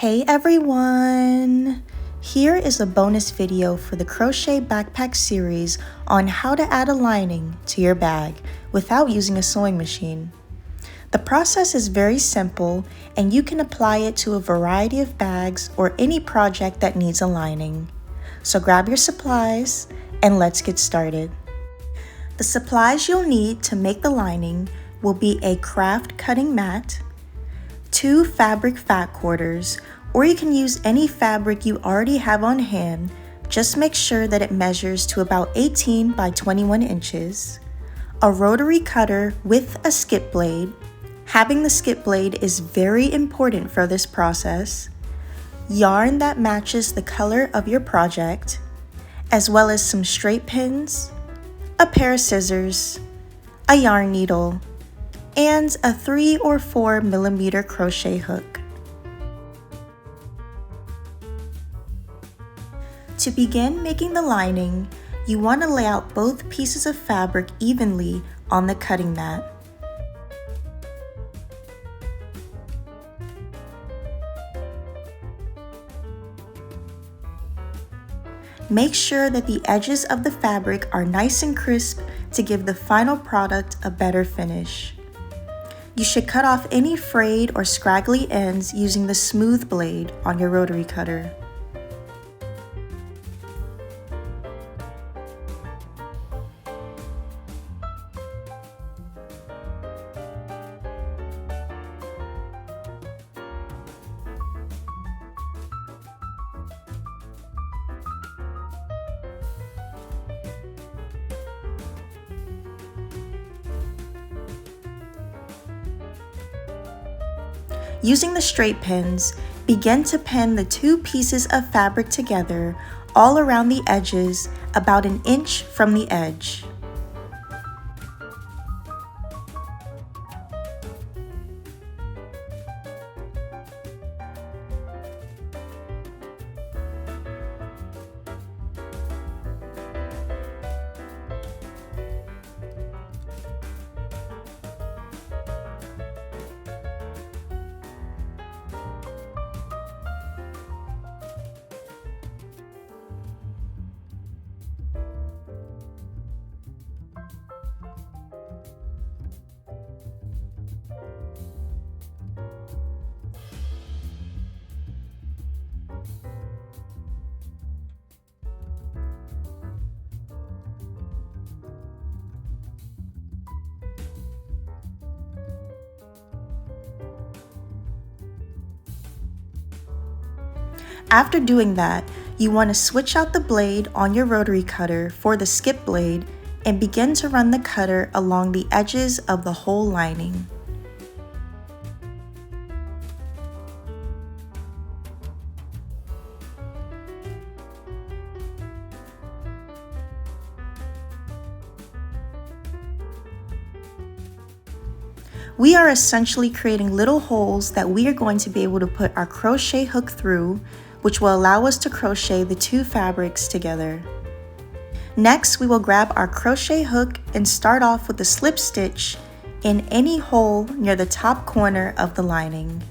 Hey everyone! Here is a bonus video for the crochet backpack series on how to add a lining to your bag without using a sewing machine. The process is very simple and you can apply it to a variety of bags or any project that needs a lining. So grab your supplies and let's get started. The supplies you'll need to make the lining will be a craft cutting mat, 2 fabric fat quarters, or you can use any fabric you already have on hand. Just make sure that it measures to about 18 by 21 inches, a rotary cutter with a skip blade. Having the skip blade is very important for this process, yarn that matches the color of your project, as well as some straight pins, a pair of scissors, a yarn needle, and a 3 or 4 millimeter crochet hook. To begin making the lining, you want to lay out both pieces of fabric evenly on the cutting mat. Make sure that the edges of the fabric are nice and crisp to give the final product a better finish. You should cut off any frayed or scraggly ends using the smooth blade on your rotary cutter. Using the straight pins, begin to pin the 2 pieces of fabric together all around the edges about an inch from the edge. After doing that, you want to switch out the blade on your rotary cutter for the skip blade and begin to run the cutter along the edges of the whole lining. We are essentially creating little holes that we are going to be able to put our crochet hook through, which will allow us to crochet the 2 fabrics together. Next, we will grab our crochet hook and start off with a slip stitch in any hole near the top corner of the lining.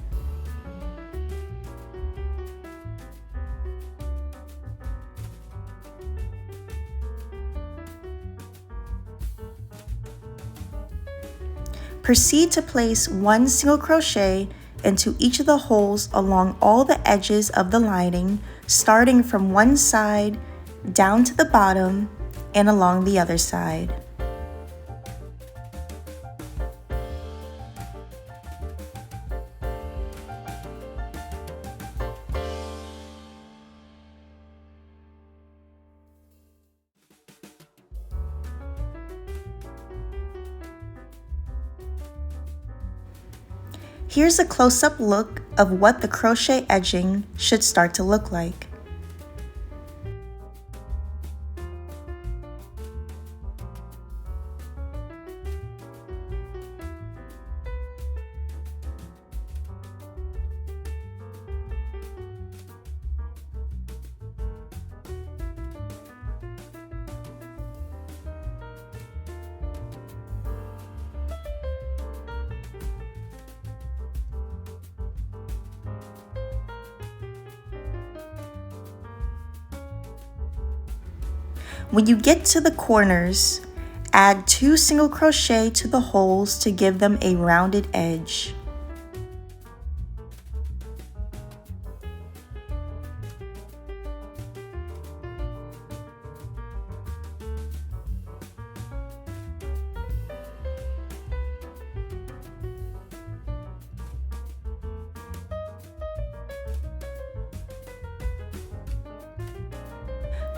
Proceed to place 1 single crochet into each of the holes along all the edges of the lining, starting from one side down to the bottom and along the other side. Here's a close-up look of what the crochet edging should start to look like. When you get to the corners, add 2 single crochet to the holes to give them a rounded edge.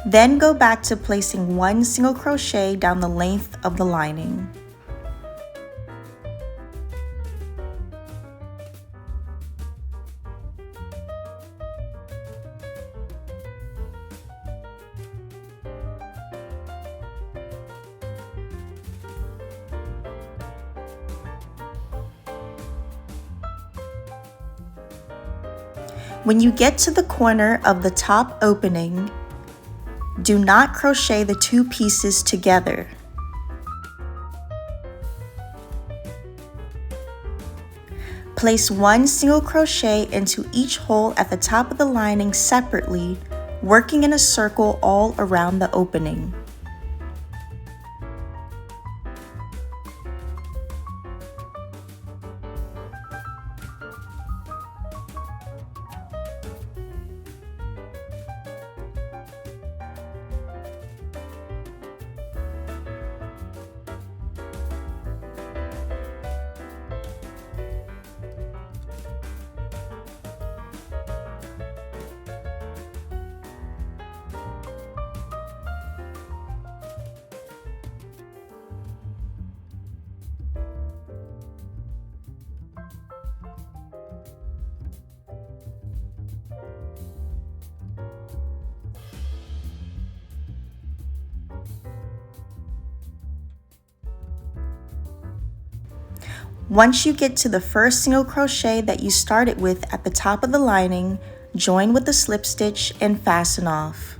Then go back to placing 1 single crochet down the length of the lining. When you get to the corner of the top opening, do not crochet the 2 pieces together. Place 1 single crochet into each hole at the top of the lining separately, working in a circle all around the opening. Once you get to the first single crochet that you started with at the top of the lining, join with the slip stitch and fasten off.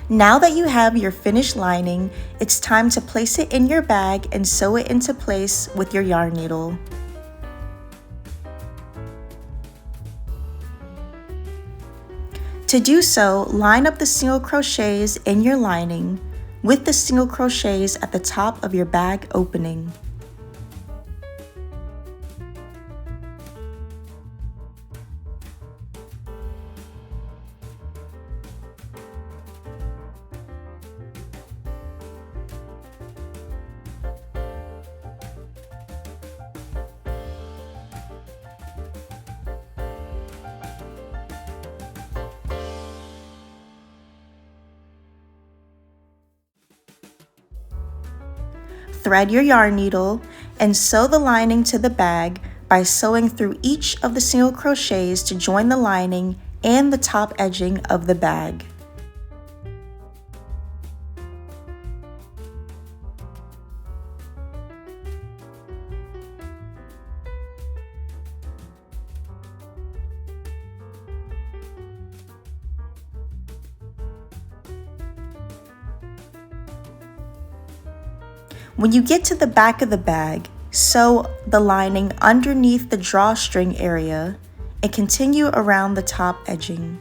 Now that you have your finished lining, it's time to place it in your bag and sew it into place with your yarn needle. To do so, line up the single crochets in your lining with the single crochets at the top of your bag opening. Thread your yarn needle and sew the lining to the bag by sewing through each of the single crochets to join the lining and the top edging of the bag. When you get to the back of the bag, sew the lining underneath the drawstring area and continue around the top edging.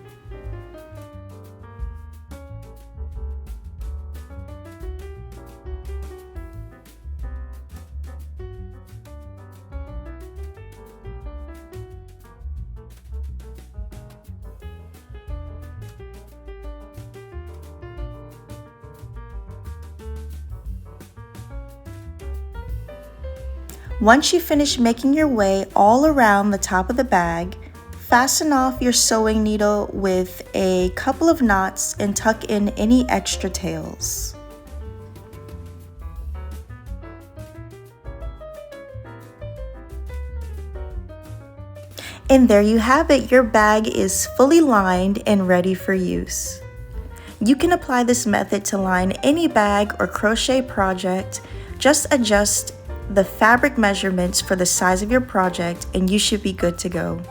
Once you finish making your way all around the top of the bag, fasten off your sewing needle with a couple of knots and tuck in any extra tails. And there you have it, your bag is fully lined and ready for use. You can apply this method to line any bag or crochet project. Just adjust the fabric measurements for the size of your project and you should be good to go.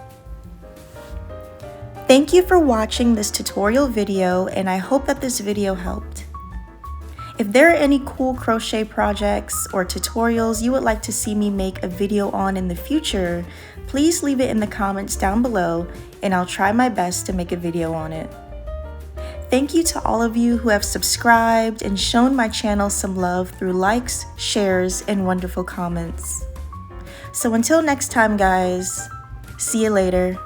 Thank you for watching this tutorial video, and I hope that this video helped. If there are any cool crochet projects or tutorials you would like to see me make a video on in the future, please leave it in the comments down below and I'll try my best to make a video on it. Thank you to all of you who have subscribed and shown my channel some love through likes, shares, and wonderful comments. So until next time guys, see you later.